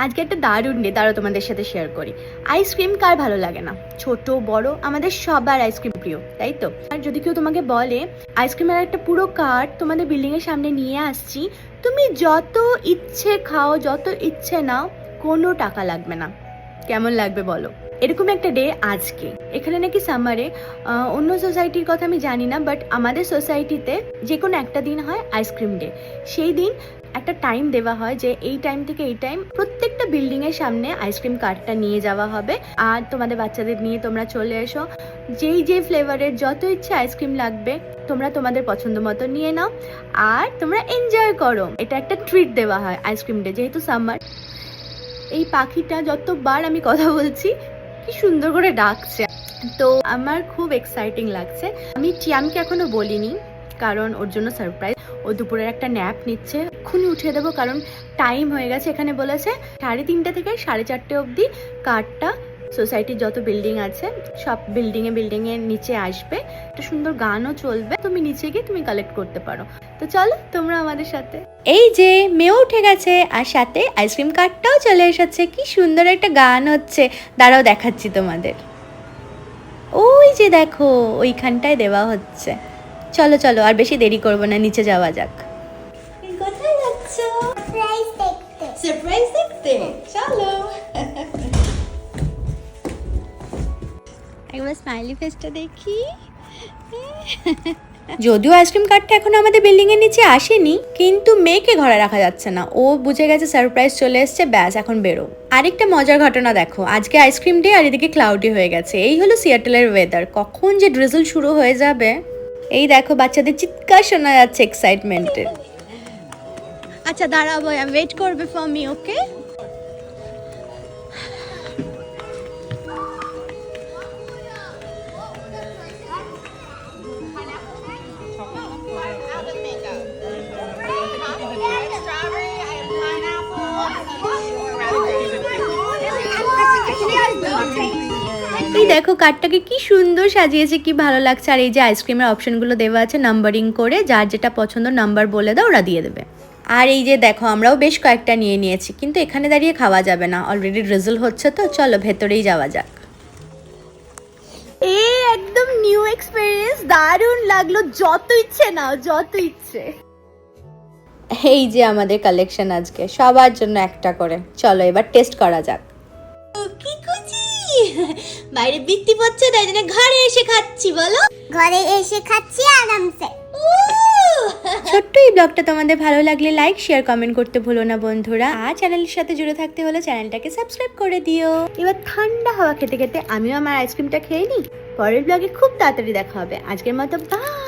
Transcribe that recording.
আজকে একটা দারুণ ডে, দাঁড়াও তোমাদের সাথে শেয়ার করি। আইসক্রিম কার ভালো লাগে না? ছোট বড় আমাদের সবার আইসক্রিম প্রিয়, তাই তো? আর যদি কেউ তোমাকে বলে আইসক্রিমের একটা পুরো কার্ট তোমাদের বিল্ডিং এর সামনে নিয়ে আসছি, তুমি যত ইচ্ছে খাও, যত ইচ্ছে নাও, কোনো টাকা লাগবে না, কেমন লাগবে বলো? এরকম একটা ডে আজকে। এখানে নাকি সামারে, অন্য সোসাইটির কথা আমি জানি না, বাট আমাদের সোসাইটিতে যে কোনো একটা দিন হয় আইসক্রিম ডে। সেই দিন একটা টাইম দেওয়া হয় যে এই টাইম থেকে এই টাইম প্রত্যেকটা বিল্ডিং এর সামনে আইসক্রিম কার্টটা নিয়ে যাওয়া হবে, আর তোমাদের বাচ্চাদের নিয়ে তোমরা চলে এসো। যেই ফ্লেভারের যত ইচ্ছে আইসক্রিম লাগবে তোমরা তোমাদের পছন্দ মতো নিয়ে নাও, আর তোমরা এনজয় করো। এটা একটা ট্রিট দেওয়া হয় আইসক্রিম ডে, যেহেতু সামার। এই পাখিটা যতবার আমি কথা বলছি কি সুন্দর করে ডাকছে, তো আমার খুব এক্সাইটিং লাগছে। আমি টিয়ামকে এখনো বলিনি, কারণ ওর জন্য সারপ্রাইজ। ও দুপুরের একটা ন্যাপ নিচ্ছে, এক্ষুনি উঠিয়ে দেবো, কারণ টাইম হয়ে গেছে। এখানে বলেছে 3:30 থেকে 4:30 অবধি কার্ডটা সোসাইটির যত বিল্ডিং আছে সব বিল্ডিংয়ে নিচে আসবে। একটা সুন্দর গানও চলবে, তুমি নিচে গিয়ে তুমি কালেক্ট করতে পারো। তো চলো তোমরা আমাদের সাথে। এই যে মেয়েও উঠে গেছে, আর সাথে আইসক্রিম কার্ডটাও চলে এসেছে। কি সুন্দর একটা গান হচ্ছে, দাঁড়াও দেখাচ্ছি তোমাদের। ওই যে দেখো ওইখানটায় দেওয়া হচ্ছে। চলো চলো আর বেশি দেরি করবো না, নিচে যাওয়া যাক। কোথায় যাচ্ছ? সারপ্রাইজ দেখতে। চলো। একবার স্মাইলি ফেসটা দেখি। যদিও আইসক্রিম কার্ডটা এখন আমাদের বিল্ডিং এর নিচে আসেনি, কিন্তু মেয়েকে ঘরে রাখা যাচ্ছে না। ও বুঝে গেছে সারপ্রাইজ চলে এসছে, ব্যাস এখন বেরো। আরেকটা মজার ঘটনা দেখো, আজকে আইসক্রিম ডে আর এদিকে ক্লাউডি হয়ে গেছে। এই হলো সিয়াটেলের ওয়েদার, কখন যে ড্রিজল শুরু হয়ে যাবে। এই দেখো বাচ্চাদের চিৎকার শোনা যাচ্ছে এক্সাইটমেন্টের। আচ্ছা দাঁড়াবো, ওয়েট করবে ফর মি, ওকে? এই দেখো কার্ডটাকে কি সুন্দর সাজিয়েছে, কি ভালো লাগছে। আর এই যে আইসক্রিমের অপশনগুলো দেওয়া আছে নাম্বারিং করে, যার যেটা পছন্দ নাম্বার বলে দাও, ওরা দিয়ে দেবে। আর এই যে দেখো আমরাও বেশ কয়েকটা নিয়ে নিয়েছি, কিন্তু এখানে দাঁড়িয়ে খাওয়া যাবে না, অলরেডি ড্রিজল হচ্ছে। তো চলো ভেতরেই যাওয়া যাক। এই একদম নিউ এক্সপেরিয়েন্স, দারুণ লাগলো। যত ইচ্ছে নাও, যত ইচ্ছে। এই যে আমাদের কালেকশন আজকে সবার জন্য একটা করে। চলো এবার টেস্ট করা যাক। কি খুশি, বাইরে বৃষ্টি পড়ছে, তাই জন্য ঘরে এসে খাচ্ছি। বলো, ঘরে এসে খাচ্ছি আরামসে। ছোট্ট এই ব্লগটা তোমাদের ভালো লাগলে লাইক শেয়ার কমেন্ট করতে ভুলো না বন্ধুরা। আর চ্যানেলের সাথে জুড়ে থাকতে হলে চ্যানেলটাকে সাবস্ক্রাইব করে দিও। এবার ঠান্ডা হাওয়া খেতে খেতে আমিও আমার আইসক্রিমটা খেয়ে নিই। পরের ব্লগে খুব তাড়াতাড়ি দেখা হবে। আজকের মতো বাই।